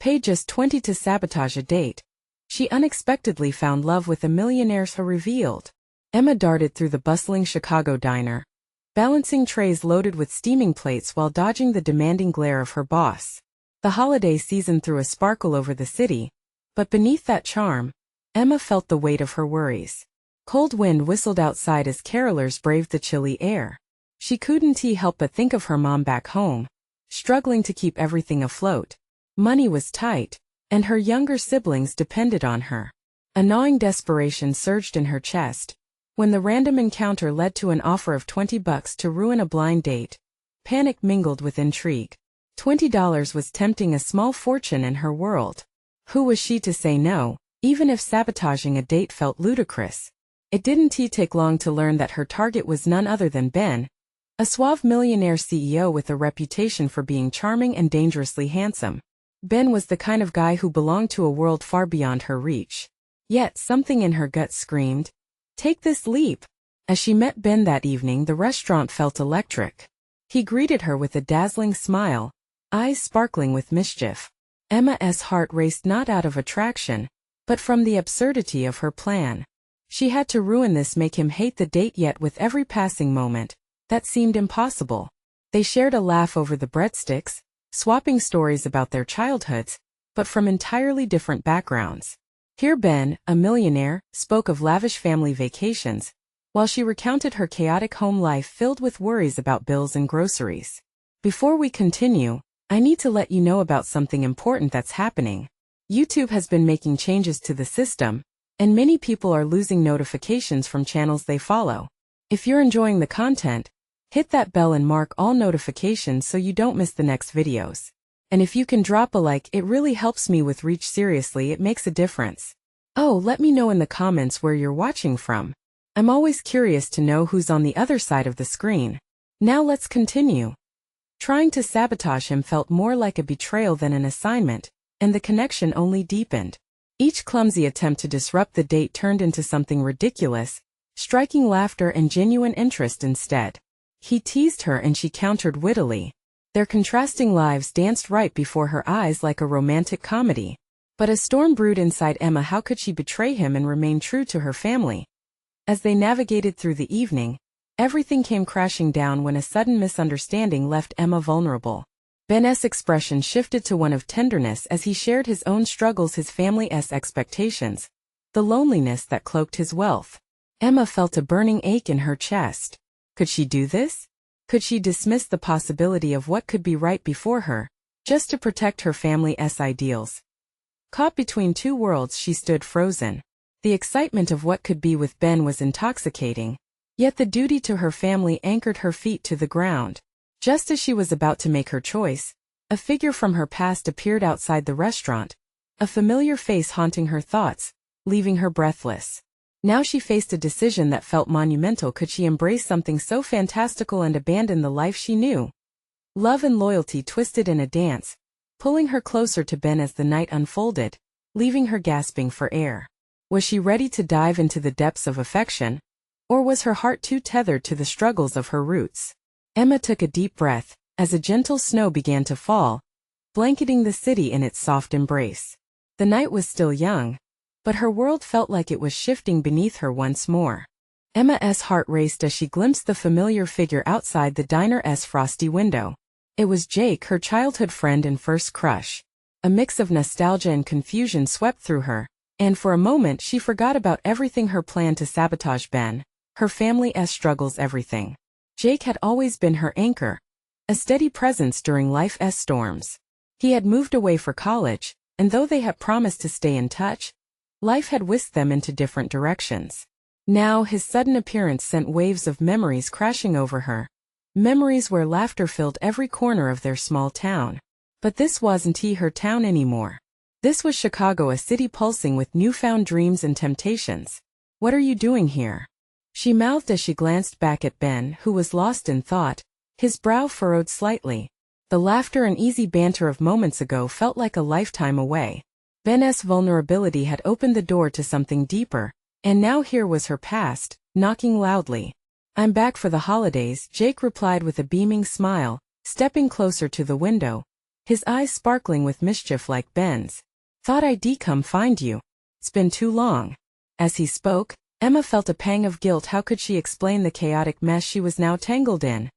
Paid just 20 to sabotage a date. She unexpectedly found love with a millionaire, her revealed. Emma darted through the bustling Chicago diner, balancing trays loaded with steaming plates while dodging the demanding glare of her boss. The holiday season threw a sparkle over the city, but beneath that charm, Emma felt the weight of her worries. Cold wind whistled outside as carolers braved the chilly air. She couldn't help but think of her mom back home, struggling to keep everything afloat. Money was tight, and her younger siblings depended on her. A gnawing desperation surged in her chest when the random encounter led to an offer of $20 to ruin a blind date. Panic mingled with intrigue. $20 was tempting a small fortune in her world. Who was she to say no, even if sabotaging a date felt ludicrous? It didn't take long to learn that her target was none other than Ben, a suave millionaire CEO with a reputation for being charming and dangerously handsome. Ben was the kind of guy who belonged to a world far beyond her reach. Yet something in her gut screamed, "Take this leap." As she met Ben that evening, the restaurant felt electric. He greeted her with a dazzling smile, eyes sparkling with mischief. Emma's heart raced not out of attraction, but from the absurdity of her plan. She had to ruin this, make him hate the date, yet with every passing moment, that seemed impossible. They shared a laugh over the breadsticks, swapping stories about their childhoods, but from entirely different backgrounds. Here Ben, a millionaire, spoke of lavish family vacations, while she recounted her chaotic home life filled with worries about bills and groceries. Before we continue, I need to let you know about something important that's happening. YouTube has been making changes to the system, and many people are losing notifications from channels they follow. If you're enjoying the content, hit that bell and mark all notifications so you don't miss the next videos. And if you can drop a like, it really helps me with reach. Seriously, it makes a difference. Oh, let me know in the comments where you're watching from. I'm always curious to know who's on the other side of the screen. Now let's continue. Trying to sabotage him felt more like a betrayal than an assignment, and the connection only deepened. Each clumsy attempt to disrupt the date turned into something ridiculous, striking laughter and genuine interest instead. He teased her and she countered wittily. Their contrasting lives danced right before her eyes like a romantic comedy. But a storm brewed inside Emma. How could she betray him and remain true to her family? As they navigated through the evening, everything came crashing down when a sudden misunderstanding left Emma vulnerable. Ben's expression shifted to one of tenderness as he shared his own struggles, his family's expectations, the loneliness that cloaked his wealth. Emma felt a burning ache in her chest. Could she do this? Could she dismiss the possibility of what could be right before her, just to protect her family's ideals? Caught between two worlds, she stood frozen. The excitement of what could be with Ben was intoxicating, yet the duty to her family anchored her feet to the ground. Just as she was about to make her choice, a figure from her past appeared outside the restaurant, a familiar face haunting her thoughts, leaving her breathless. Now she faced a decision that felt monumental. Could she embrace something so fantastical and abandon the life she knew? Love and loyalty twisted in a dance, pulling her closer to Ben as the night unfolded, leaving her gasping for air. Was she ready to dive into the depths of affection, or was her heart too tethered to the struggles of her roots? Emma took a deep breath, as a gentle snow began to fall, blanketing the city in its soft embrace. The night was still young, but her world felt like it was shifting beneath her once more. Emma's heart raced as she glimpsed the familiar figure outside the diner's frosty window. It was Jake, her childhood friend and first crush. A mix of nostalgia and confusion swept through her, and for a moment she forgot about everything: her plan to sabotage Ben, her family's struggles, everything. Jake had always been her anchor, a steady presence during life's storms. He had moved away for college, and though they had promised to stay in touch, life had whisked them into different directions. Now his sudden appearance sent waves of memories crashing over her. Memories where laughter filled every corner of their small town. But this wasn't her town anymore. This was Chicago, a city pulsing with newfound dreams and temptations. "What are you doing here?" she mouthed as she glanced back at Ben, who was lost in thought, his brow furrowed slightly. The laughter and easy banter of moments ago felt like a lifetime away. Ben's vulnerability had opened the door to something deeper, and now here was her past, knocking loudly. "I'm back for the holidays," Jake replied with a beaming smile, stepping closer to the window. his eyes sparkling with mischief like Ben's. "Thought I'd come find you. It's been too long." As he spoke, Emma felt a pang of guilt. How could she explain the chaotic mess she was now tangled in?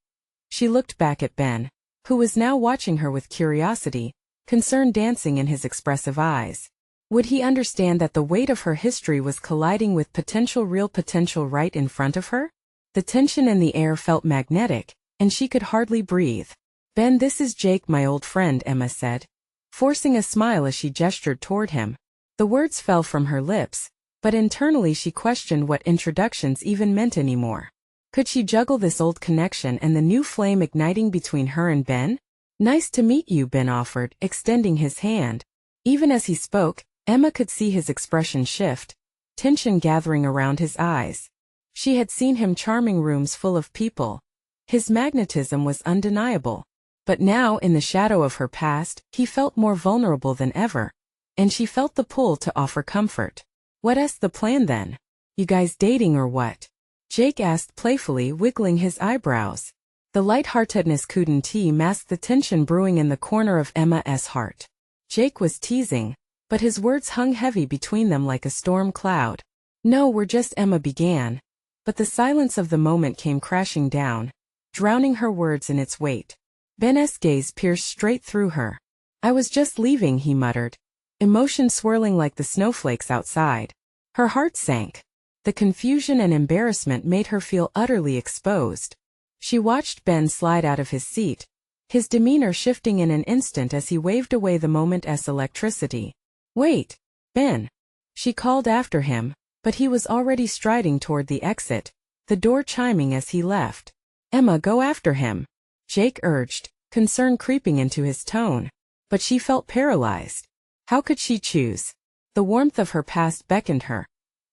She looked back at Ben, who was now watching her with curiosity, concern dancing in his expressive eyes. Would he understand that the weight of her history was colliding with real potential right in front of her? The tension in the air felt magnetic, and she could hardly breathe. "Ben, this is Jake, my old friend," Emma said, forcing a smile as she gestured toward him. The words fell from her lips, but internally she questioned what introductions even meant anymore. Could she juggle this old connection and the new flame igniting between her and Ben? "Nice to meet you," Ben offered, extending his hand. Even as he spoke, Emma could see his expression shift, tension gathering around his eyes. She had seen him charming rooms full of people. His magnetism was undeniable. But now, in the shadow of her past, he felt more vulnerable than ever, and she felt the pull to offer comfort. "What's the plan then? You guys dating or what?" Jake asked playfully, wiggling his eyebrows. The lightheartedness couldn't mask the tension brewing in the corner of Emma's heart. Jake was teasing, but his words hung heavy between them like a storm cloud. "No, we're just," Emma began. But the silence of the moment came crashing down, drowning her words in its weight. Ben's gaze pierced straight through her. "I was just leaving," he muttered, emotion swirling like the snowflakes outside. Her heart sank. The confusion and embarrassment made her feel utterly exposed. She watched Ben slide out of his seat, his demeanor shifting in an instant as he waved away the moment's electricity. "Wait, Ben," she called after him, but he was already striding toward the exit, the door chiming as he left. "Emma, go after him," Jake urged, concern creeping into his tone. But she felt paralyzed. How could she choose? The warmth of her past beckoned her,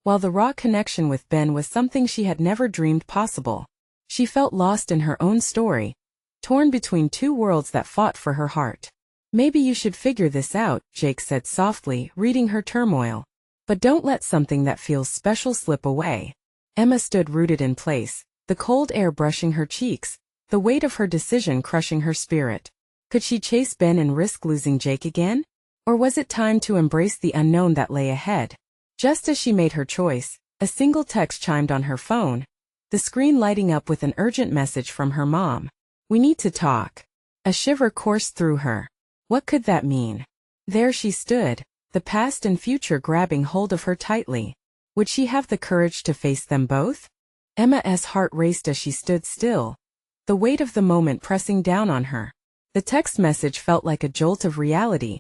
while the raw connection with Ben was something she had never dreamed possible. She felt lost in her own story, torn between two worlds that fought for her heart. "Maybe you should figure this out," Jake said softly, reading her turmoil. "But don't let something that feels special slip away." Emma stood rooted in place, the cold air brushing her cheeks, the weight of her decision crushing her spirit. Could she chase Ben and risk losing Jake again? Or was it time to embrace the unknown that lay ahead? Just as she made her choice, a single text chimed on her phone, the screen lighting up with an urgent message from her mom. "We need to talk." A shiver coursed through her. What could that mean? There she stood, the past and future grabbing hold of her tightly. Would she have the courage to face them both? Emma's heart raced as she stood still, the weight of the moment pressing down on her. The text message felt like a jolt of reality,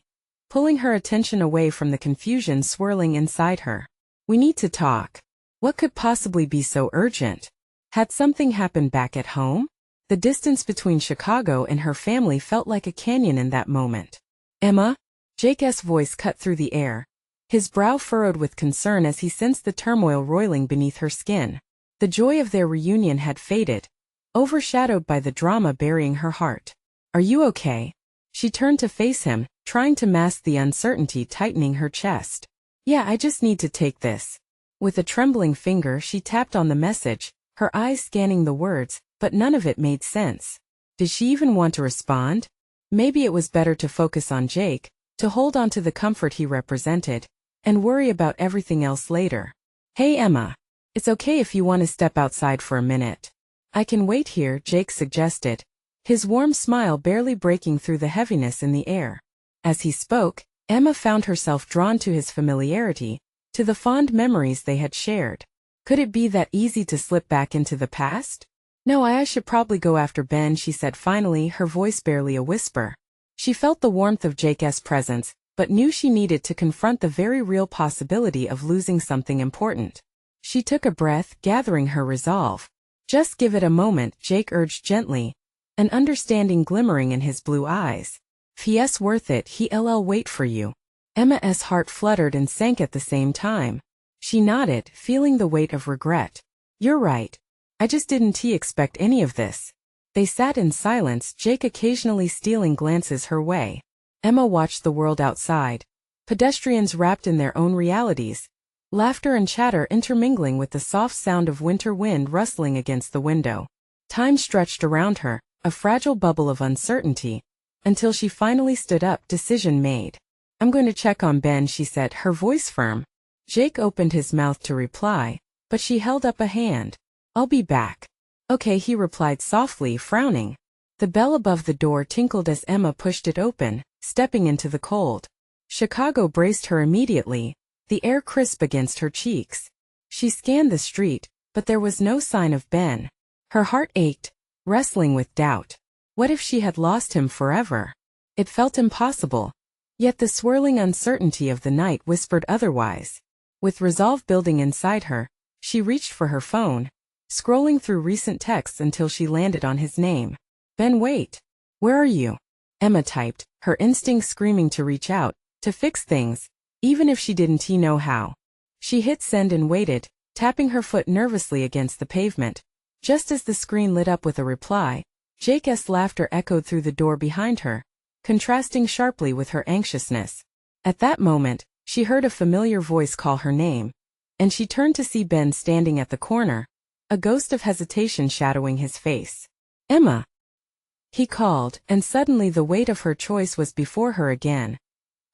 pulling her attention away from the confusion swirling inside her. "We need to talk." What could possibly be so urgent? Had something happened back at home? The distance between Chicago and her family felt like a canyon in that moment. "Emma?" Jake's voice cut through the air, his brow furrowed with concern as he sensed the turmoil roiling beneath her skin. The joy of their reunion had faded, overshadowed by the drama burying her heart. "Are you okay?" She turned to face him, trying to mask the uncertainty tightening her chest. "Yeah, I just need to take this." With a trembling finger she tapped on the message, her eyes scanning the words, but none of it made sense. Did she even want to respond? Maybe it was better to focus on Jake, to hold on to the comfort he represented, and worry about everything else later. "Hey Emma. It's okay if you want to step outside for a minute." "I can wait here," Jake suggested, his warm smile barely breaking through the heaviness in the air. As he spoke, Emma found herself drawn to his familiarity, to the fond memories they had shared. Could it be that easy to slip back into the past? "No, I should probably go after Ben," she said finally, her voice barely a whisper. She felt the warmth of Jake's presence, but knew she needed to confront the very real possibility of losing something important. She took a breath, gathering her resolve. "Just give it a moment," Jake urged gently, an understanding glimmering in his blue eyes. "F's worth it, he'll wait for you." Emma's heart fluttered and sank at the same time. She nodded, feeling the weight of regret. "You're right. I just didn't expect any of this." They sat in silence, Jake occasionally stealing glances her way. Emma watched the world outside, pedestrians wrapped in their own realities, laughter and chatter intermingling with the soft sound of winter wind rustling against the window. Time stretched around her, a fragile bubble of uncertainty, until she finally stood up, decision made. I'm going to check on Ben, she said, her voice firm. Jake opened his mouth to reply, but she held up a hand. I'll be back. Okay, he replied softly, frowning. The bell above the door tinkled as Emma pushed it open, stepping into the cold. Chicago braced her immediately, the air crisp against her cheeks. She scanned the street, but there was no sign of Ben. Her heart ached, wrestling with doubt. What if she had lost him forever? It felt impossible. Yet the swirling uncertainty of the night whispered otherwise. With resolve building inside her, she reached for her phone, scrolling through recent texts until she landed on his name. Ben, wait. Where are you? Emma typed, her instinct screaming to reach out, to fix things, even if she didn't know how. She hit send and waited, tapping her foot nervously against the pavement. Just as the screen lit up with a reply, Jake's laughter echoed through the door behind her, contrasting sharply with her anxiousness. At that moment, she heard a familiar voice call her name, and she turned to see Ben standing at the corner, a ghost of hesitation shadowing his face. Emma! He called, and suddenly the weight of her choice was before her again.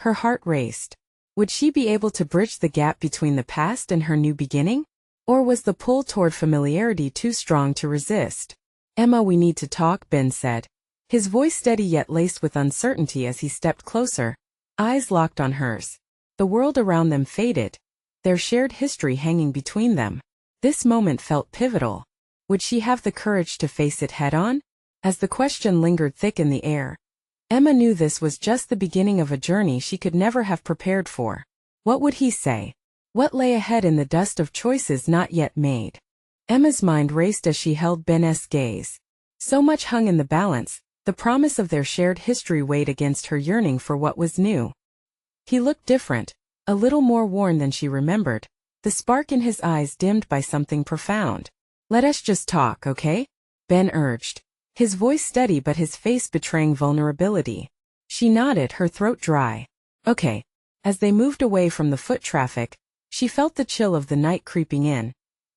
Her heart raced. Would she be able to bridge the gap between the past and her new beginning? Or was the pull toward familiarity too strong to resist? Emma, we need to talk, Ben said, his voice steady yet laced with uncertainty as he stepped closer, eyes locked on hers. The world around them faded, their shared history hanging between them. This moment felt pivotal. Would she have the courage to face it head-on? As the question lingered thick in the air, Emma knew this was just the beginning of a journey she could never have prepared for. What would he say? What lay ahead in the dust of choices not yet made? Emma's mind raced as she held Ben's gaze. So much hung in the balance, the promise of their shared history weighed against her yearning for what was new. He looked different, a little more worn than she remembered, the spark in his eyes dimmed by something profound. Let us just talk, okay? Ben urged, his voice steady but his face betraying vulnerability. She nodded, her throat dry. Okay. As they moved away from the foot traffic, she felt the chill of the night creeping in,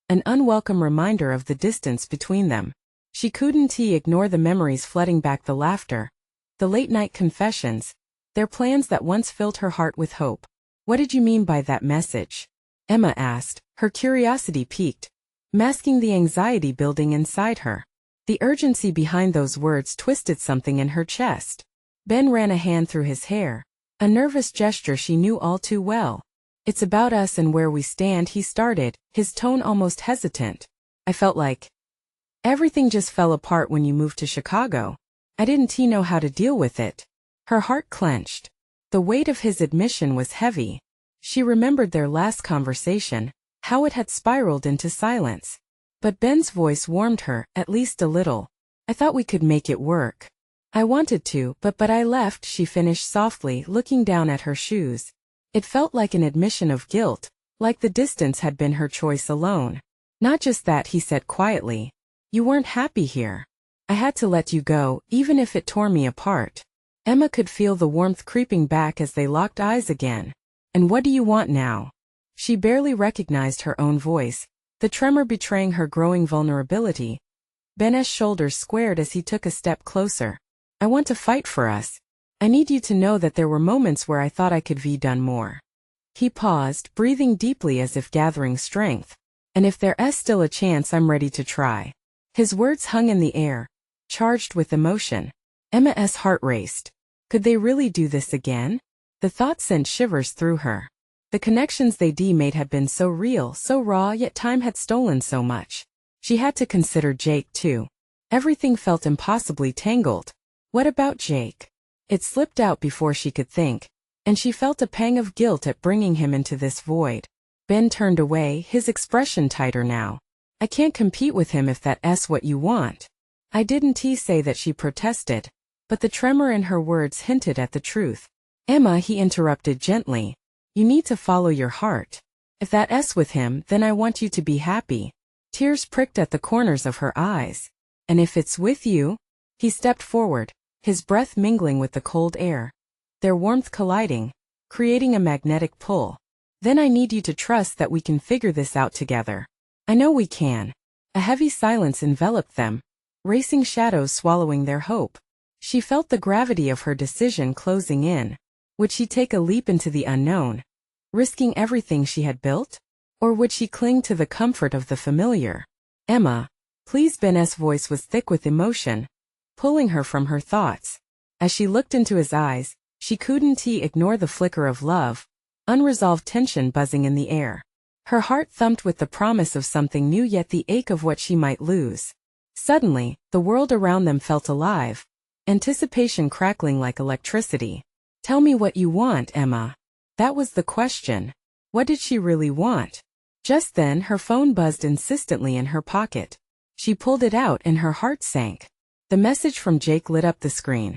an unwelcome reminder of the distance between them. She couldn't ignore the memories flooding back, the laughter, the late-night confessions, their plans that once filled her heart with hope. What did you mean by that message? Emma asked, her curiosity piqued, masking the anxiety building inside her. The urgency behind those words twisted something in her chest. Ben ran a hand through his hair, a nervous gesture she knew all too well. It's about us and where we stand, he started, his tone almost hesitant. I felt like everything just fell apart when you moved to Chicago. I didn't know how to deal with it. Her heart clenched. The weight of his admission was heavy. She remembered their last conversation, how it had spiraled into silence. But Ben's voice warmed her, at least a little. I thought we could make it work. I wanted to, but I left, she finished softly, looking down at her shoes. It felt like an admission of guilt, like the distance had been her choice alone. Not just that, he said quietly. You weren't happy here. I had to let you go, even if it tore me apart. Emma could feel the warmth creeping back as they locked eyes again. And what do you want now? She barely recognized her own voice, the tremor betraying her growing vulnerability. Ben's shoulders squared as he took a step closer. I want to fight for us. I need you to know that there were moments where I thought I could have done more. He paused, breathing deeply as if gathering strength. And if there's still a chance, I'm ready to try. His words hung in the air, charged with emotion. Emma's heart raced. Could they really do this again? The thought sent shivers through her. The connections they'd made had been so real, so raw, yet time had stolen so much. She had to consider Jake too. Everything felt impossibly tangled. What about Jake? It slipped out before she could think, and she felt a pang of guilt at bringing him into this void. Ben turned away, his expression tighter now. I can't compete with him if that's what you want. I didn't say that, she protested, but the tremor in her words hinted at the truth. Emma, he interrupted gently. You need to follow your heart. If that's with him, then I want you to be happy. Tears pricked at the corners of her eyes. And if it's with you? He stepped forward, his breath mingling with the cold air, their warmth colliding, creating a magnetic pull. Then I need you to trust that we can figure this out together. I know we can. A heavy silence enveloped them, racing shadows swallowing their hope. She felt the gravity of her decision closing in. Would she take a leap into the unknown, risking everything she had built? Or would she cling to the comfort of the familiar? Emma, please. Ben's voice was thick with emotion, pulling her from her thoughts. As she looked into his eyes, she couldn't ignore the flicker of love, unresolved tension buzzing in the air. Her heart thumped with the promise of something new yet the ache of what she might lose. Suddenly, the world around them felt alive, anticipation crackling like electricity. Tell me what you want, Emma. That was the question. What did she really want? Just then her phone buzzed insistently in her pocket. She pulled it out and her heart sank. The message from Jake lit up the screen.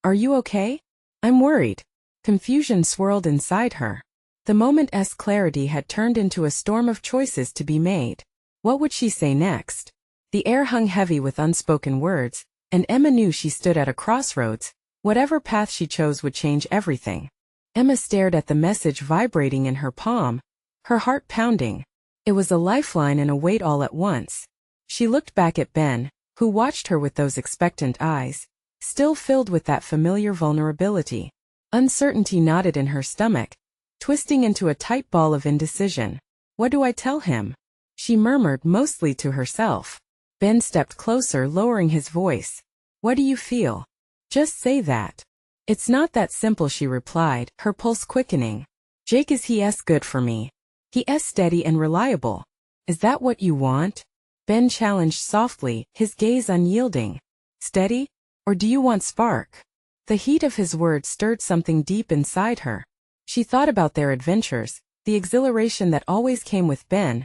Are you okay? I'm worried. Confusion swirled inside her. The moment's clarity had turned into a storm of choices to be made. What would she say next? The air hung heavy with unspoken words, and Emma knew she stood at a crossroads. Whatever path she chose would change everything. Emma stared at the message vibrating in her palm, her heart pounding. It was a lifeline and a weight all at once. She looked back at Ben, who watched her with those expectant eyes, still filled with that familiar vulnerability. Uncertainty knotted in her stomach, twisting into a tight ball of indecision. What do I tell him? She murmured mostly to herself. Ben stepped closer, lowering his voice. What do you feel? Just say that. It's not that simple, she replied, her pulse quickening. Jake is he's good for me. He's steady and reliable. Is that what you want? Ben challenged softly, his gaze unyielding. Steady? Or do you want spark? The heat of his words stirred something deep inside her. She thought about their adventures, the exhilaration that always came with Ben,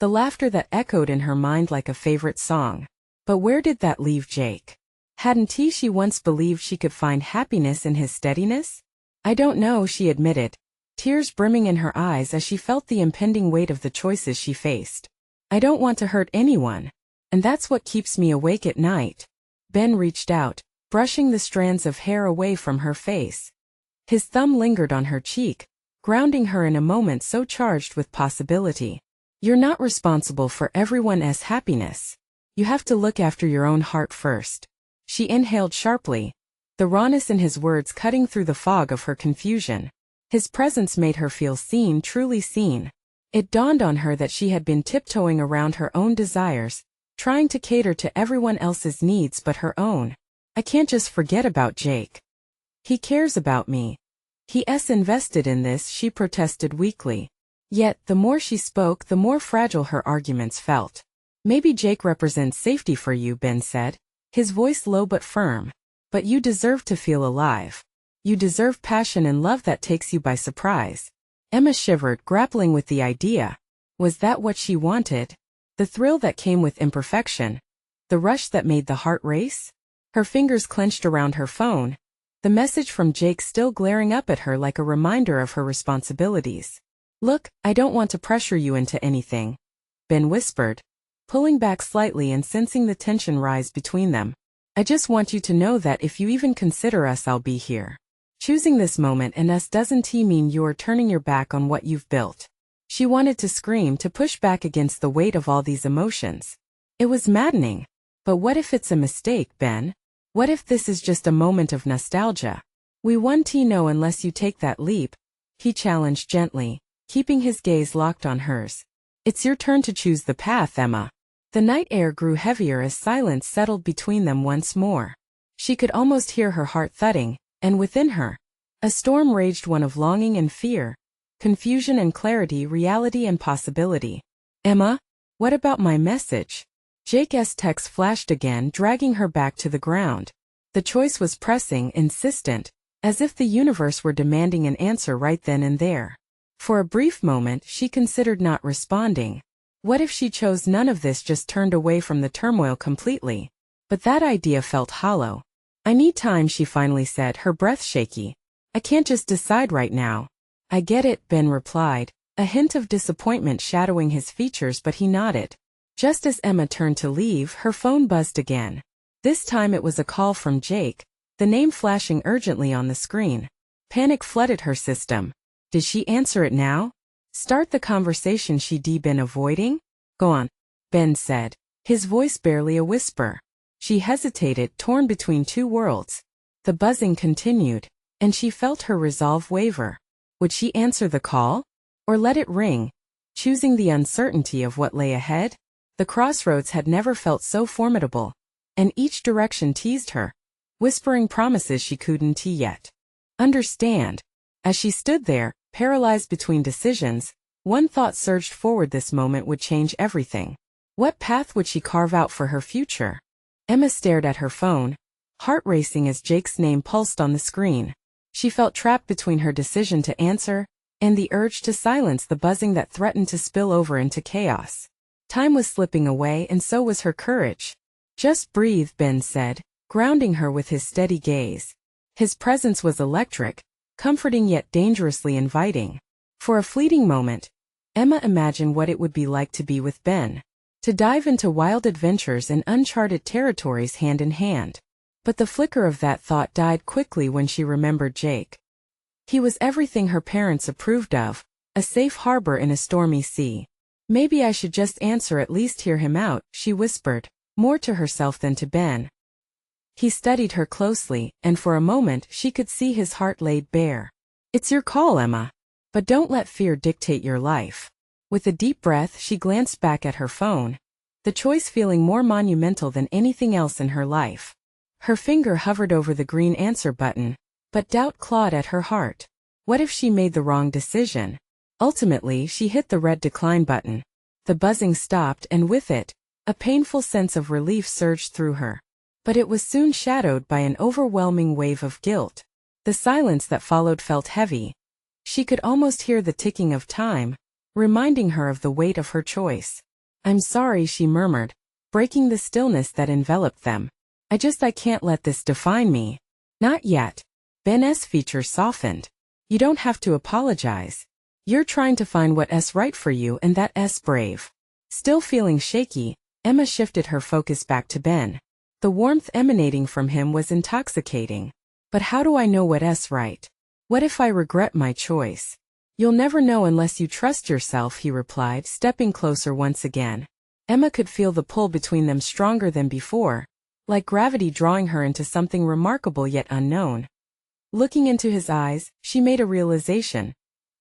the laughter that echoed in her mind like a favorite song. But where did that leave Jake? Hadn't she once believed she could find happiness in his steadiness? I don't know, she admitted, tears brimming in her eyes as she felt the impending weight of the choices she faced. I don't want to hurt anyone, and that's what keeps me awake at night. Ben reached out, brushing the strands of hair away from her face. His thumb lingered on her cheek, grounding her in a moment so charged with possibility. You're not responsible for everyone's happiness. You have to look after your own heart first. She inhaled sharply, the rawness in his words cutting through the fog of her confusion. His presence made her feel seen, truly seen. It dawned on her that she had been tiptoeing around her own desires, trying to cater to everyone else's needs but her own. I can't just forget about Jake. He cares about me. He's invested in this, she protested weakly. Yet, the more she spoke, the more fragile her arguments felt. Maybe Jake represents safety for you, Ben said, his voice low but firm. But you deserve to feel alive. You deserve passion and love that takes you by surprise. Emma shivered, grappling with the idea. Was that what she wanted? The thrill that came with imperfection? The rush that made the heart race? Her fingers clenched around her phone, the message from Jake still glaring up at her like a reminder of her responsibilities. Look, I don't want to pressure you into anything, Ben whispered, pulling back slightly and sensing the tension rise between them. I just want you to know that if you even consider us, I'll be here. Choosing this moment and us doesn't mean you're turning your back on what you've built. She wanted to scream, to push back against the weight of all these emotions. It was maddening. But what if it's a mistake, Ben? What if this is just a moment of nostalgia? We won't know unless you take that leap, he challenged gently, keeping his gaze locked on hers. It's your turn to choose the path, Emma. The night air grew heavier as silence settled between them once more. She could almost hear her heart thudding, and within her, a storm raged, one of longing and fear, confusion and clarity, reality and possibility. Emma, what about my message? Jake's text flashed again, dragging her back to the ground. The choice was pressing, insistent, as if the universe were demanding an answer right then and there. For a brief moment, she considered not responding. What if she chose none of this, just turned away from the turmoil completely? But that idea felt hollow. I need time, she finally said, her breath shaky. I can't just decide right now. I get it, Ben replied, a hint of disappointment shadowing his features, but he nodded. Just as Emma turned to leave, her phone buzzed again. This time it was a call from Jake, the name flashing urgently on the screen. Panic flooded her system. Did she answer it now? Start the conversation she'd been avoiding? Go on, Ben said, his voice barely a whisper. She hesitated, torn between two worlds. The buzzing continued, and she felt her resolve waver. Would she answer the call? Or let it ring, choosing the uncertainty of what lay ahead? The crossroads had never felt so formidable, and each direction teased her, whispering promises she couldn't yet understand. As she stood there, paralyzed between decisions, one thought surged forward: this moment would change everything. What path would she carve out for her future? Emma stared at her phone, heart racing as Jake's name pulsed on the screen. She felt trapped between her decision to answer and the urge to silence the buzzing that threatened to spill over into chaos. Time was slipping away, and so was her courage. "Just breathe," Ben said, grounding her with his steady gaze. His presence was electric, comforting yet dangerously inviting. For a fleeting moment, Emma imagined what it would be like to be with Ben, to dive into wild adventures in uncharted territories hand in hand. But the flicker of that thought died quickly when she remembered Jake. He was everything her parents approved of, a safe harbor in a stormy sea. "Maybe I should just answer, at least hear him out," she whispered, more to herself than to Ben. He studied her closely, and for a moment she could see his heart laid bare. "It's your call, Emma. But don't let fear dictate your life." With a deep breath, she glanced back at her phone, the choice feeling more monumental than anything else in her life. Her finger hovered over the green answer button, but doubt clawed at her heart. What if she made the wrong decision? Ultimately, she hit the red decline button. The buzzing stopped, and with it, a painful sense of relief surged through her. But it was soon shadowed by an overwhelming wave of guilt. The silence that followed felt heavy. She could almost hear the ticking of time, reminding her of the weight of her choice. "I'm sorry," she murmured, breaking the stillness that enveloped them. I can't let this define me." "Not yet." Ben's features softened. "You don't have to apologize. You're trying to find what's right for you, and that's brave." Still feeling shaky, Emma shifted her focus back to Ben. The warmth emanating from him was intoxicating. "But how do I know what's right? What if I regret my choice?" "You'll never know unless you trust yourself," he replied, stepping closer once again. Emma could feel the pull between them stronger than before, like gravity drawing her into something remarkable yet unknown. Looking into his eyes, she made a realization.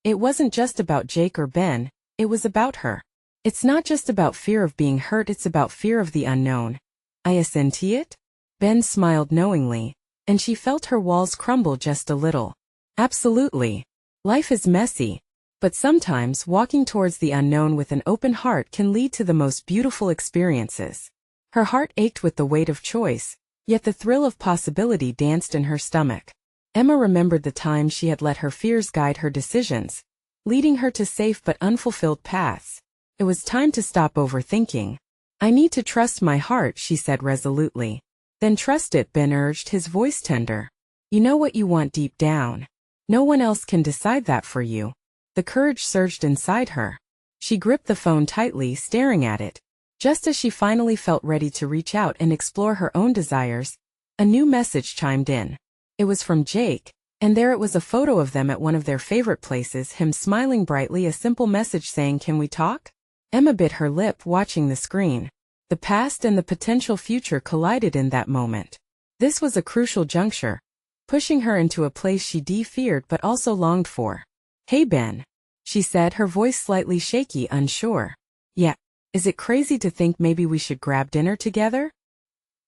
It wasn't just about Jake or Ben, it was about her. "It's not just about fear of being hurt, it's about fear of the unknown. I assent it?" Ben smiled knowingly, and she felt her walls crumble just a little. "Absolutely. Life is messy, but sometimes walking towards the unknown with an open heart can lead to the most beautiful experiences." Her heart ached with the weight of choice, yet the thrill of possibility danced in her stomach. Emma remembered the times she had let her fears guide her decisions, leading her to safe but unfulfilled paths. It was time to stop overthinking. "I need to trust my heart," she said resolutely. "Then trust it," Ben urged, his voice tender. "You know what you want deep down. No one else can decide that for you." The courage surged inside her. She gripped the phone tightly, staring at it. Just as she finally felt ready to reach out and explore her own desires, a new message chimed in. It was from Jake, and there it was, a photo of them at one of their favorite places, him smiling brightly, a simple message saying, "Can we talk?" Emma bit her lip, watching the screen. The past and the potential future collided in that moment. This was a crucial juncture, pushing her into a place she feared but also longed for. "Hey Ben," she said, her voice slightly shaky, unsure. "Yeah, is it crazy to think maybe we should grab dinner together?"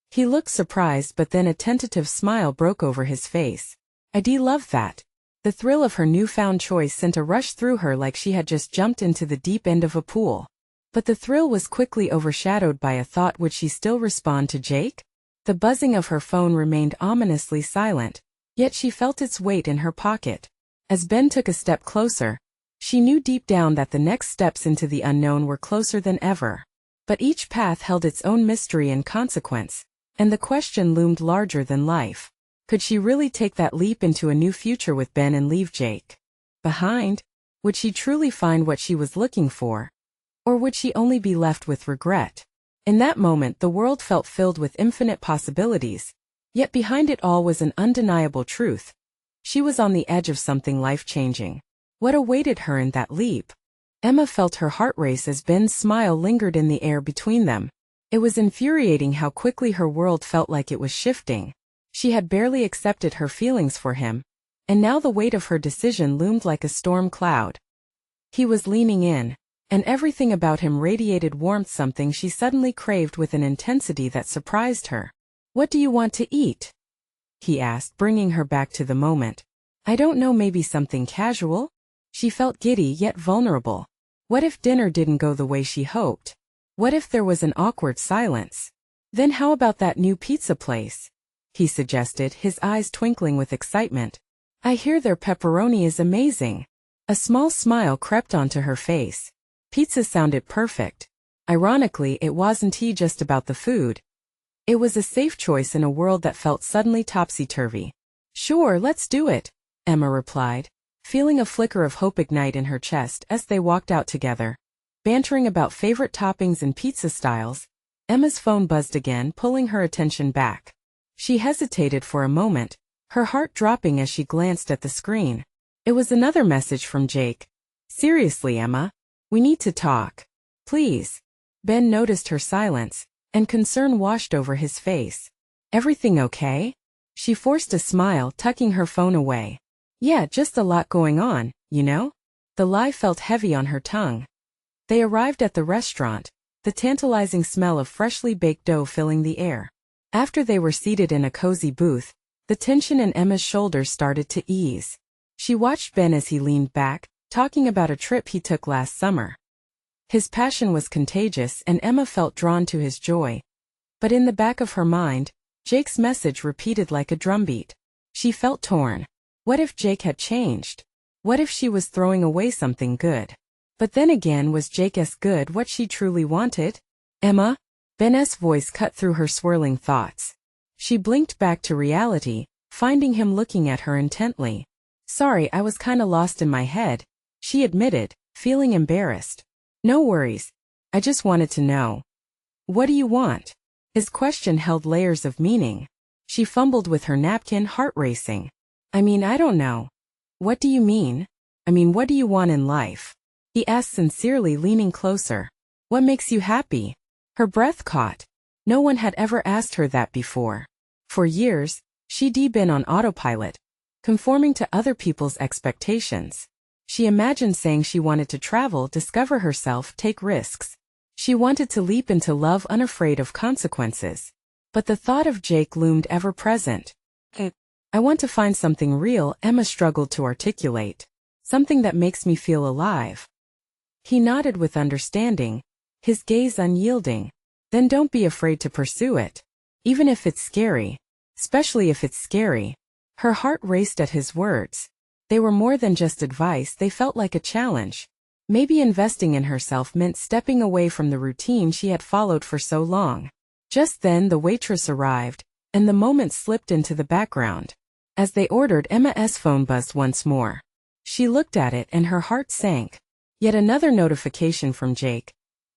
He looked surprised, but then a tentative smile broke over his face. "I'd love that." The thrill of her newfound choice sent a rush through her like she had just jumped into the deep end of a pool. But the thrill was quickly overshadowed by a thought: would she still respond to Jake? The buzzing of her phone remained ominously silent, yet she felt its weight in her pocket. As Ben took a step closer, she knew deep down that the next steps into the unknown were closer than ever. But each path held its own mystery and consequence, and the question loomed larger than life. Could she really take that leap into a new future with Ben and leave Jake behind? Would she truly find what she was looking for? Or would she only be left with regret? In that moment, the world felt filled with infinite possibilities, yet behind it all was an undeniable truth. She was on the edge of something life-changing. What awaited her in that leap? Emma felt her heart race as Ben's smile lingered in the air between them. It was infuriating how quickly her world felt like it was shifting. She had barely accepted her feelings for him, and now the weight of her decision loomed like a storm cloud. He was leaning in, and everything about him radiated warmth, something she suddenly craved with an intensity that surprised her. "What do you want to eat?" he asked, bringing her back to the moment. "I don't know, maybe something casual?" She felt giddy yet vulnerable. What if dinner didn't go the way she hoped? What if there was an awkward silence? "Then how about that new pizza place?" he suggested, his eyes twinkling with excitement. "I hear their pepperoni is amazing." A small smile crept onto her face. Pizza sounded perfect. Ironically, it wasn't just about the food. It was a safe choice in a world that felt suddenly topsy-turvy. "Sure, let's do it," Emma replied, feeling a flicker of hope ignite in her chest as they walked out together. Bantering about favorite toppings and pizza styles, Emma's phone buzzed again, pulling her attention back. She hesitated for a moment, her heart dropping as she glanced at the screen. It was another message from Jake. "Seriously, Emma, we need to talk. Please." Ben noticed her silence, and concern washed over his face. "Everything okay?" She forced a smile, tucking her phone away. "Yeah, just a lot going on, you know?" The lie felt heavy on her tongue. They arrived at the restaurant, the tantalizing smell of freshly baked dough filling the air. After they were seated in a cozy booth, the tension in Emma's shoulders started to ease. She watched Ben as he leaned back, talking about a trip he took last summer. His passion was contagious and Emma felt drawn to his joy. But in the back of her mind, Jake's message repeated like a drumbeat. She felt torn. What if Jake had changed? What if she was throwing away something good? But then again, was Jake as good what she truly wanted? "Emma?" Ben's voice cut through her swirling thoughts. She blinked back to reality, finding him looking at her intently. "Sorry, I was kinda lost in my head," she admitted, feeling embarrassed. "No worries. I just wanted to know. What do you want?" His question held layers of meaning. She fumbled with her napkin, heart racing. "I mean, I don't know." "What do you mean?" "I mean, what do you want in life?" he asked sincerely, leaning closer. "What makes you happy?" Her breath caught. No one had ever asked her that before. For years, she'd been on autopilot, conforming to other people's expectations. She imagined saying she wanted to travel, discover herself, take risks. She wanted to leap into love unafraid of consequences. But the thought of Jake loomed ever present. "I want to find something real," Emma struggled to articulate. "Something that makes me feel alive." He nodded with understanding, his gaze unyielding. "Then don't be afraid to pursue it. Even if it's scary. Especially if it's scary." Her heart raced at his words. They were more than just advice, they felt like a challenge. Maybe investing in herself meant stepping away from the routine she had followed for so long. Just then the waitress arrived, and the moment slipped into the background. As they ordered, Emma's phone buzzed once more. She looked at it and her heart sank. Yet another notification from Jake.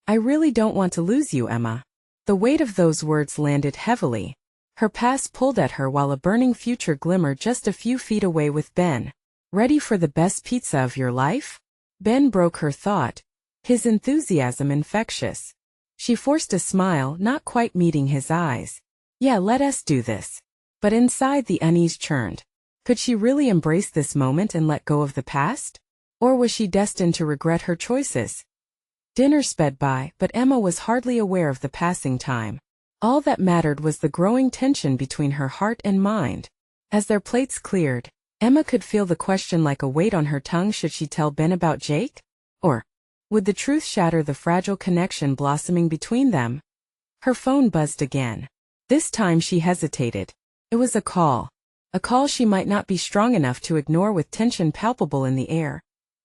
"I really don't want to lose you, Emma." The weight of those words landed heavily. Her past pulled at her while a burning future glimmered just a few feet away with Ben. "Ready for the best pizza of your life?" Ben broke her thought, his enthusiasm infectious. She forced a smile, not quite meeting his eyes. "Yeah, let us do this." But inside the unease churned. Could she really embrace this moment and let go of the past? Or was she destined to regret her choices? Dinner sped by, but Emma was hardly aware of the passing time. All that mattered was the growing tension between her heart and mind. As their plates cleared, Emma could feel the question like a weight on her tongue. Should she tell Ben about Jake? Or would the truth shatter the fragile connection blossoming between them? Her phone buzzed again. This time she hesitated. It was a call. A call she might not be strong enough to ignore with tension palpable in the air.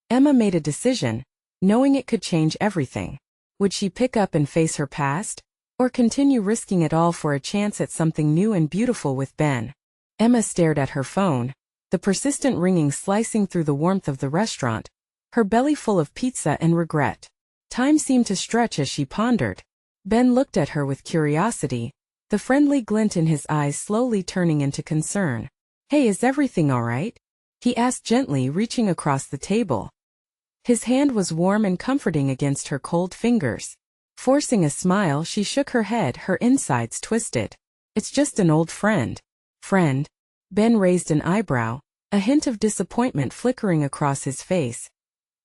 Emma made a decision, knowing it could change everything. Would she pick up and face her past? Or continue risking it all for a chance at something new and beautiful with Ben? Emma stared at her phone, the persistent ringing slicing through the warmth of the restaurant, her belly full of pizza and regret. Time seemed to stretch as she pondered. Ben looked at her with curiosity, the friendly glint in his eyes slowly turning into concern. "Hey, is everything all right?" he asked gently, reaching across the table. His hand was warm and comforting against her cold fingers. Forcing a smile, she shook her head, her insides twisted. "It's just an old friend." Friend? Ben raised an eyebrow, a hint of disappointment flickering across his face.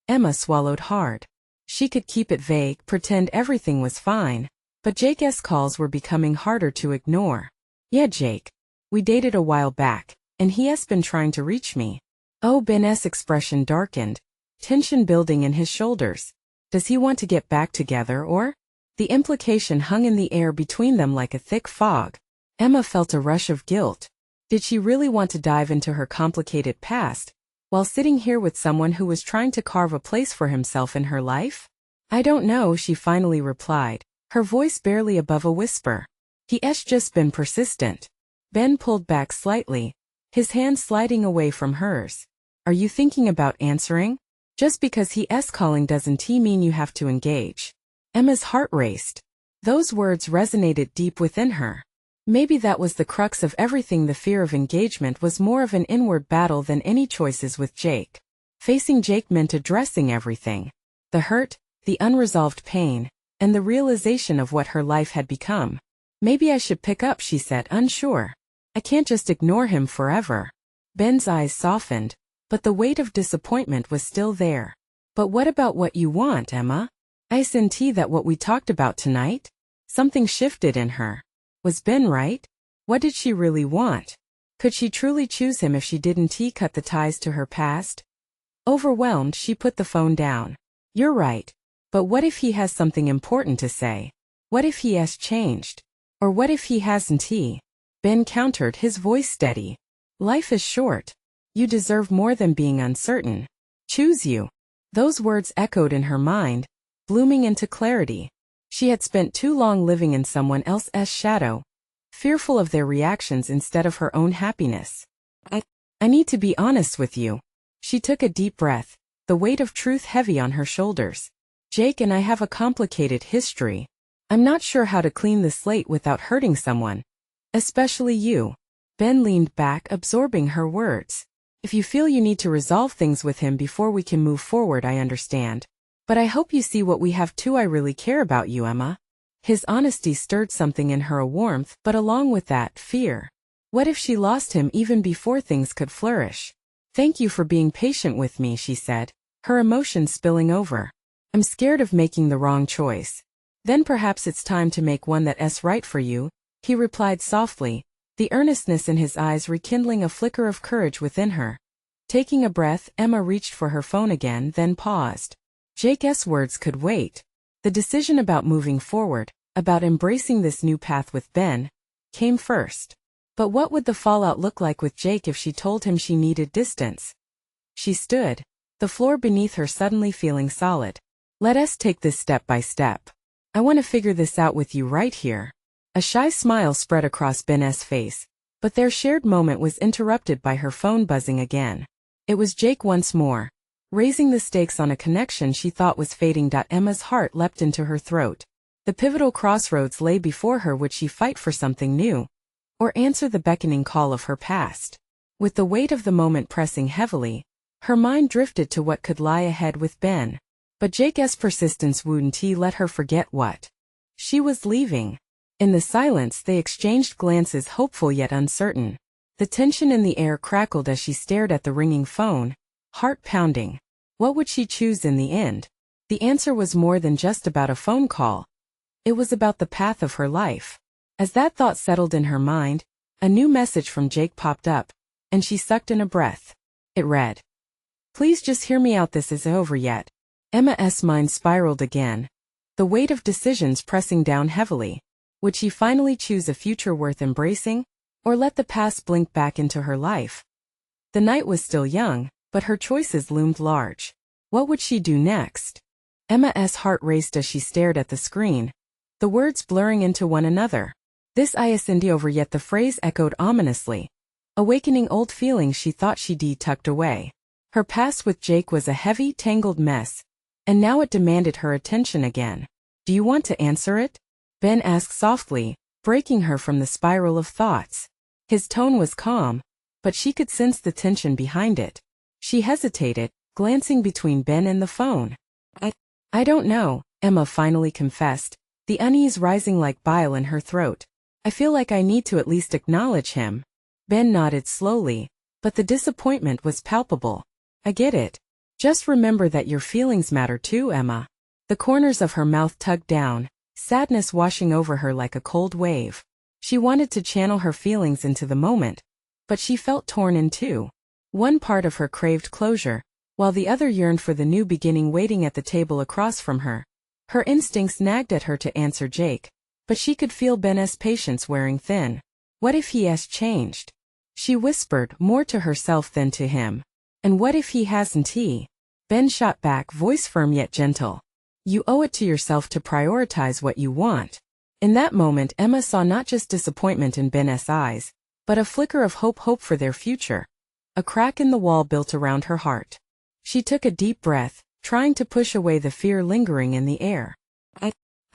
Emma swallowed hard. She could keep it vague, pretend everything was fine, but Jake's calls were becoming harder to ignore. Yeah, Jake. We dated a while back, and he has been trying to reach me. Oh, Ben's expression darkened, tension building in his shoulders. Does he want to get back together or? The implication hung in the air between them like a thick fog. Emma felt a rush of guilt. Did she really want to dive into her complicated past, while sitting here with someone who was trying to carve a place for himself in her life? I don't know, she finally replied, her voice barely above a whisper. He's just been persistent. Ben pulled back slightly, his hand sliding away from hers. Are you thinking about answering? Just because he's calling doesn't mean you have to engage. Emma's heart raced. Those words resonated deep within her. Maybe that was the crux of everything. The fear of engagement was more of an inward battle than any choices with Jake. Facing Jake meant addressing everything. The hurt, the unresolved pain, and the realization of what her life had become. Maybe I should pick up, she said, unsure. I can't just ignore him forever. Ben's eyes softened, but the weight of disappointment was still there. But what about what you want, Emma? Isn't that what we talked about tonight? Something shifted in her. Was Ben right? What did she really want? Could she truly choose him if she didn't cut the ties to her past? Overwhelmed, she put the phone down. You're right. But what if he has something important to say? What if he has changed? Or what if he hasn't? Ben countered, his voice steady. Life is short. You deserve more than being uncertain. Choose you. Those words echoed in her mind, blooming into clarity. She had spent too long living in someone else's shadow, fearful of their reactions instead of her own happiness. I need to be honest with you. She took a deep breath, the weight of truth heavy on her shoulders. Jake and I have a complicated history. I'm not sure how to clean the slate without hurting someone. Especially you. Ben leaned back, absorbing her words. If you feel you need to resolve things with him before we can move forward, I understand. But I hope you see what we have too. I really care about you, Emma. His honesty stirred something in her, a warmth, but along with that, fear. What if she lost him even before things could flourish? Thank you for being patient with me, she said, her emotions spilling over. I'm scared of making the wrong choice. Then perhaps it's time to make one that's right for you, he replied softly, the earnestness in his eyes rekindling a flicker of courage within her. Taking a breath, Emma reached for her phone again, then paused. Jake's words could wait. The decision about moving forward, about embracing this new path with Ben, came first. But what would the fallout look like with Jake if she told him she needed distance? She stood, the floor beneath her suddenly feeling solid. Let us take this step by step. I want to figure this out with you right here. A shy smile spread across Ben's face, but their shared moment was interrupted by her phone buzzing again. It was Jake once more, raising the stakes on a connection she thought was fading. Emma's heart leapt into her throat. The pivotal crossroads lay before her. Would she fight for something new, or answer the beckoning call of her past? With the weight of the moment pressing heavily, her mind drifted to what could lie ahead with Ben. But Jake's persistence wouldn't let her forget what she was leaving. In the silence they exchanged glances, hopeful yet uncertain. The tension in the air crackled as she stared at the ringing phone, heart pounding. What would she choose in the end? The answer was more than just about a phone call. It was about the path of her life. As that thought settled in her mind, a new message from Jake popped up, and she sucked in a breath. It read, "Please just hear me out, this isn't over yet." Emma's mind spiraled again, the weight of decisions pressing down heavily. Would she finally choose a future worth embracing, or let the past blink back into her life? The night was still young, but her choices loomed large. What would she do next? Emma's heart raced as she stared at the screen, the words blurring into one another. This isn't over yet, the phrase echoed ominously, awakening old feelings she thought she'd tucked away. Her past with Jake was a heavy, tangled mess, and now it demanded her attention again. Do you want to answer it? Ben asked softly, breaking her from the spiral of thoughts. His tone was calm, but she could sense the tension behind it. She hesitated, glancing between Ben and the phone. I don't know, Emma finally confessed, the unease rising like bile in her throat. I feel like I need to at least acknowledge him. Ben nodded slowly, but the disappointment was palpable. I get it. Just remember that your feelings matter too, Emma. The corners of her mouth tugged down, sadness washing over her like a cold wave. She wanted to channel her feelings into the moment, but she felt torn in two. One part of her craved closure, while the other yearned for the new beginning waiting at the table across from her. Her instincts nagged at her to answer Jake, but she could feel Ben's patience wearing thin. What if he has changed? She whispered, more to herself than to him. And what if he hasn't he? Ben shot back, voice firm yet gentle. You owe it to yourself to prioritize what you want. In that moment, Emma saw not just disappointment in Ben's eyes, but a flicker of hope for their future. A crack in the wall built around her heart. She took a deep breath, trying to push away the fear lingering in the air.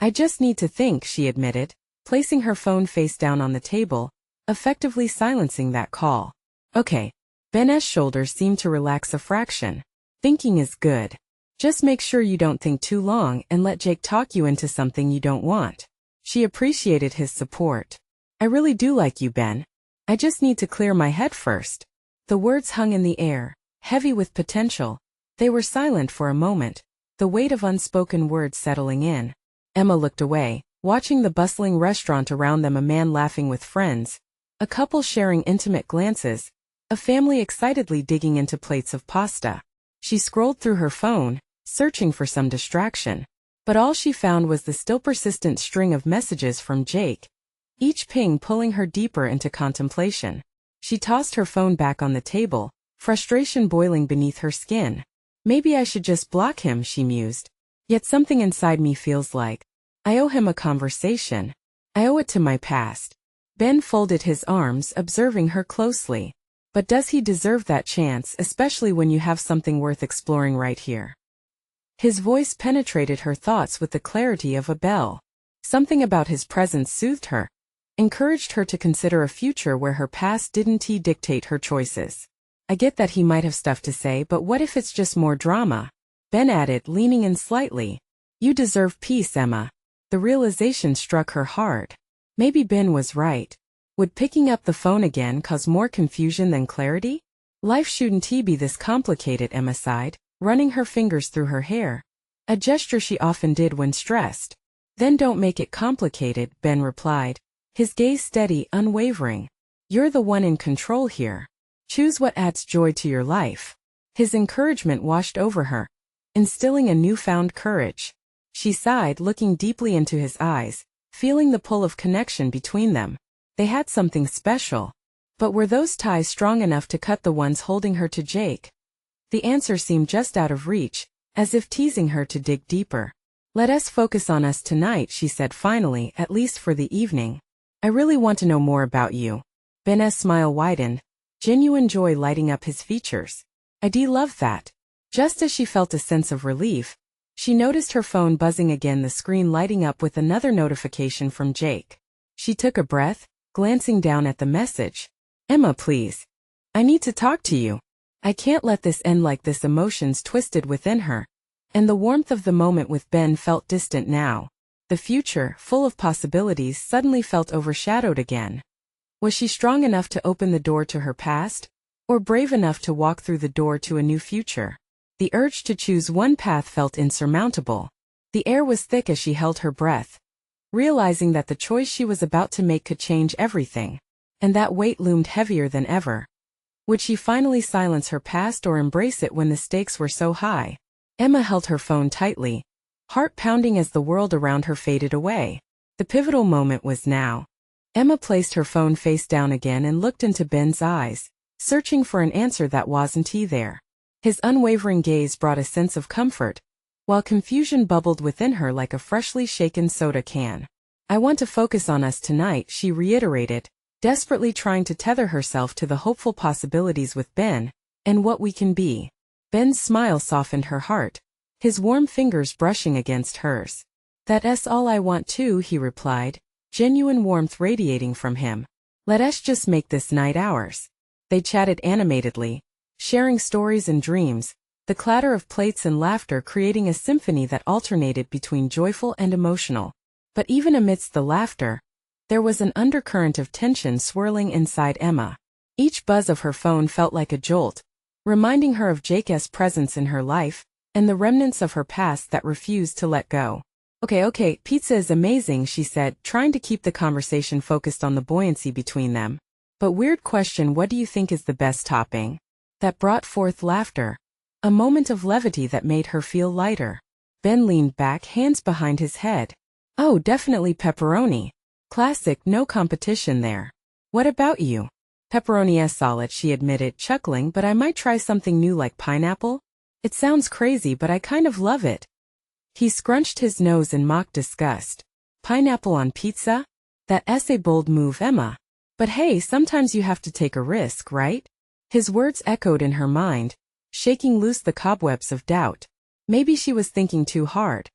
I just need to think, she admitted, placing her phone face down on the table, effectively silencing that call. Okay. Ben's shoulders seemed to relax a fraction. Thinking is good. Just make sure you don't think too long and let Jake talk you into something you don't want. She appreciated his support. I really do like you, Ben. I just need to clear my head first. The words hung in the air, heavy with potential. They were silent for a moment, the weight of unspoken words settling in. Emma looked away, watching the bustling restaurant around them, a man laughing with friends, a couple sharing intimate glances, a family excitedly digging into plates of pasta. She scrolled through her phone, searching for some distraction, but all she found was the still persistent string of messages from Jake, each ping pulling her deeper into contemplation. She tossed her phone back on the table, frustration boiling beneath her skin. Maybe I should just block him, she mused. Yet something inside me feels like I owe him a conversation. I owe it to my past. Ben folded his arms, observing her closely. But does he deserve that chance, especially when you have something worth exploring right here? His voice penetrated her thoughts with the clarity of a bell. Something about his presence soothed her, encouraged her to consider a future where her past didn't dictate her choices. I get that he might have stuff to say, but what if it's just more drama? Ben added, leaning in slightly. You deserve peace, Emma. The realization struck her hard. Maybe Ben was right. Would picking up the phone again cause more confusion than clarity? Life shouldn't be this complicated, Emma sighed, running her fingers through her hair. A gesture she often did when stressed. Then don't make it complicated, Ben replied, his gaze steady, unwavering. You're the one in control here. Choose what adds joy to your life. His encouragement washed over her, instilling a newfound courage. She sighed, looking deeply into his eyes, feeling the pull of connection between them. They had something special. But were those ties strong enough to cut the ones holding her to Jake? The answer seemed just out of reach, as if teasing her to dig deeper. Let us focus on us tonight, she said finally, at least for the evening. I really want to know more about you. Ben's smile widened, genuine joy lighting up his features. I love that. Just as she felt a sense of relief, she noticed her phone buzzing again, the screen lighting up with another notification from Jake. She took a breath, glancing down at the message. Emma, please. I need to talk to you. I can't let this end like this. Emotions twisted within her, and the warmth of the moment with Ben felt distant now. The future, full of possibilities, suddenly felt overshadowed again. Was she strong enough to open the door to her past, or brave enough to walk through the door to a new future? The urge to choose one path felt insurmountable. The air was thick as she held her breath, realizing that the choice she was about to make could change everything, and that weight loomed heavier than ever. Would she finally silence her past or embrace it when the stakes were so high? Emma held her phone tightly, heart pounding as the world around her faded away. The pivotal moment was now. Emma placed her phone face down again and looked into Ben's eyes, searching for an answer that wasn't there. His unwavering gaze brought a sense of comfort, while confusion bubbled within her like a freshly shaken soda can. I want to focus on us tonight, she reiterated, desperately trying to tether herself to the hopeful possibilities with Ben, and what we can be. Ben's smile softened her heart, his warm fingers brushing against hers. That's all I want too, he replied, genuine warmth radiating from him. Let us just make this night ours. They chatted animatedly, sharing stories and dreams, the clatter of plates and laughter creating a symphony that alternated between joyful and emotional. But even amidst the laughter, there was an undercurrent of tension swirling inside Emma. Each buzz of her phone felt like a jolt, reminding her of Jake's presence in her life, and the remnants of her past that refused to let go. Okay, pizza is amazing, she said, trying to keep the conversation focused on the buoyancy between them. But weird question, what do you think is the best topping? That brought forth laughter. A moment of levity that made her feel lighter. Ben leaned back, hands behind his head. Oh, definitely pepperoni. Classic, no competition there. What about you? Pepperoni is solid, she admitted, chuckling, but I might try something new like pineapple. It sounds crazy, but I kind of love it. He scrunched his nose in mock disgust. Pineapple on pizza? That's a bold move, Emma. But hey, sometimes you have to take a risk, right? His words echoed in her mind, shaking loose the cobwebs of doubt. Maybe she was thinking too hard.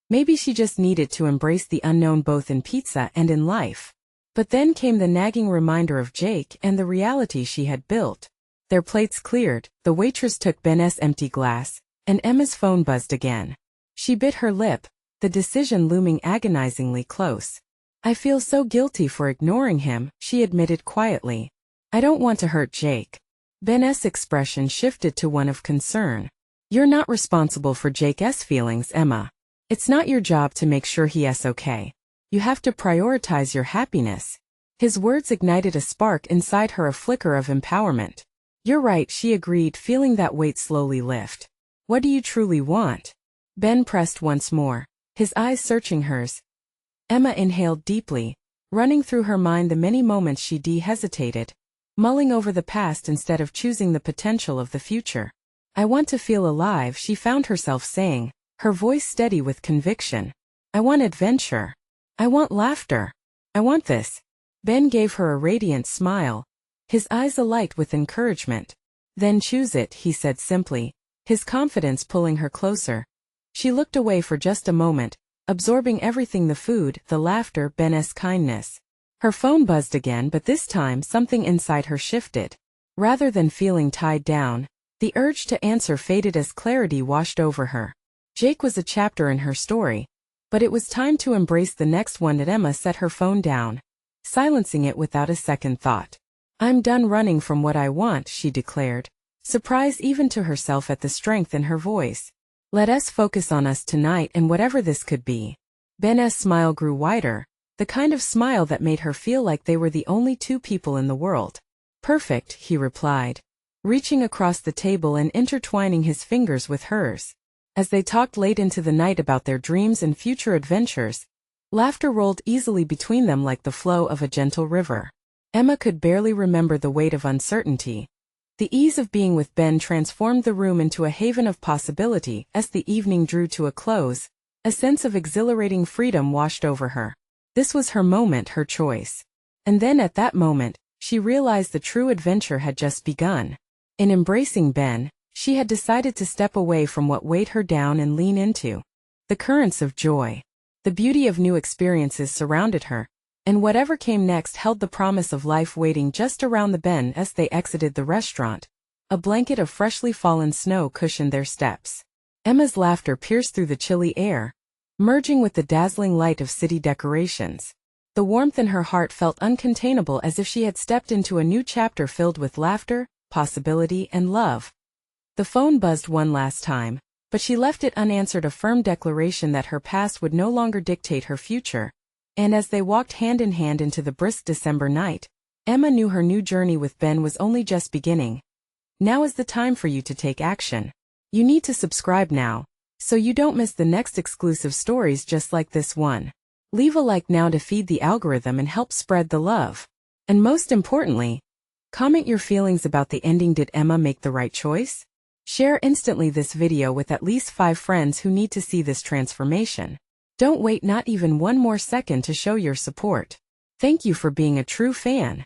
Maybe she just needed to embrace the unknown both in pizza and in life. But then came the nagging reminder of Jake and the reality she had built. Their plates cleared, the waitress took Ben's empty glass, and Emma's phone buzzed again. She bit her lip, the decision looming agonizingly close. I feel so guilty for ignoring him, she admitted quietly. I don't want to hurt Jake. Ben's expression shifted to one of concern. You're not responsible for Jake's feelings, Emma. It's not your job to make sure he's okay. You have to prioritize your happiness. His words ignited a spark inside her, a flicker of empowerment. You're right, she agreed, feeling that weight slowly lift. What do you truly want? Ben pressed once more, his eyes searching hers. Emma inhaled deeply, running through her mind the many moments she hesitated, mulling over the past instead of choosing the potential of the future. I want to feel alive, she found herself saying, her voice steady with conviction. I want adventure. I want laughter. I want this. Ben gave her a radiant smile, his eyes alight with encouragement. Then choose it, he said simply, his confidence pulling her closer. She looked away for just a moment, absorbing everything, the food, the laughter, Ben's kindness. Her phone buzzed again, but this time something inside her shifted. Rather than feeling tied down, the urge to answer faded as clarity washed over her. Jake was a chapter in her story, but it was time to embrace the next one. Emma set her phone down, silencing it without a second thought. I'm done running from what I want, she declared, surprised even to herself at the strength in her voice. Let us focus on us tonight and whatever this could be. Ben's smile grew wider, the kind of smile that made her feel like they were the only two people in the world. Perfect, he replied, reaching across the table and intertwining his fingers with hers. As they talked late into the night about their dreams and future adventures, laughter rolled easily between them like the flow of a gentle river. Emma could barely remember the weight of uncertainty. The ease of being with Ben transformed the room into a haven of possibility. As the evening drew to a close, a sense of exhilarating freedom washed over her. This was her moment, her choice. And then at that moment, she realized the true adventure had just begun. In embracing Ben, she had decided to step away from what weighed her down and lean into the currents of joy. The beauty of new experiences surrounded her, and whatever came next held the promise of life waiting just around the bend. As they exited the restaurant, a blanket of freshly fallen snow cushioned their steps. Emma's laughter pierced through the chilly air, merging with the dazzling light of city decorations. The warmth in her heart felt uncontainable, as if she had stepped into a new chapter filled with laughter, possibility, and love. The phone buzzed one last time, but she left it unanswered, a firm declaration that her past would no longer dictate her future. And as they walked hand in hand into the brisk December night, Emma knew her new journey with Ben was only just beginning. Now is the time for you to take action. You need to subscribe now, so you don't miss the next exclusive stories just like this one. Leave a like now to feed the algorithm and help spread the love. And most importantly, comment your feelings about the ending. Did Emma make the right choice? Share instantly this video with at least 5 friends who need to see this transformation. Don't wait not even one more second to show your support. Thank you for being a true fan.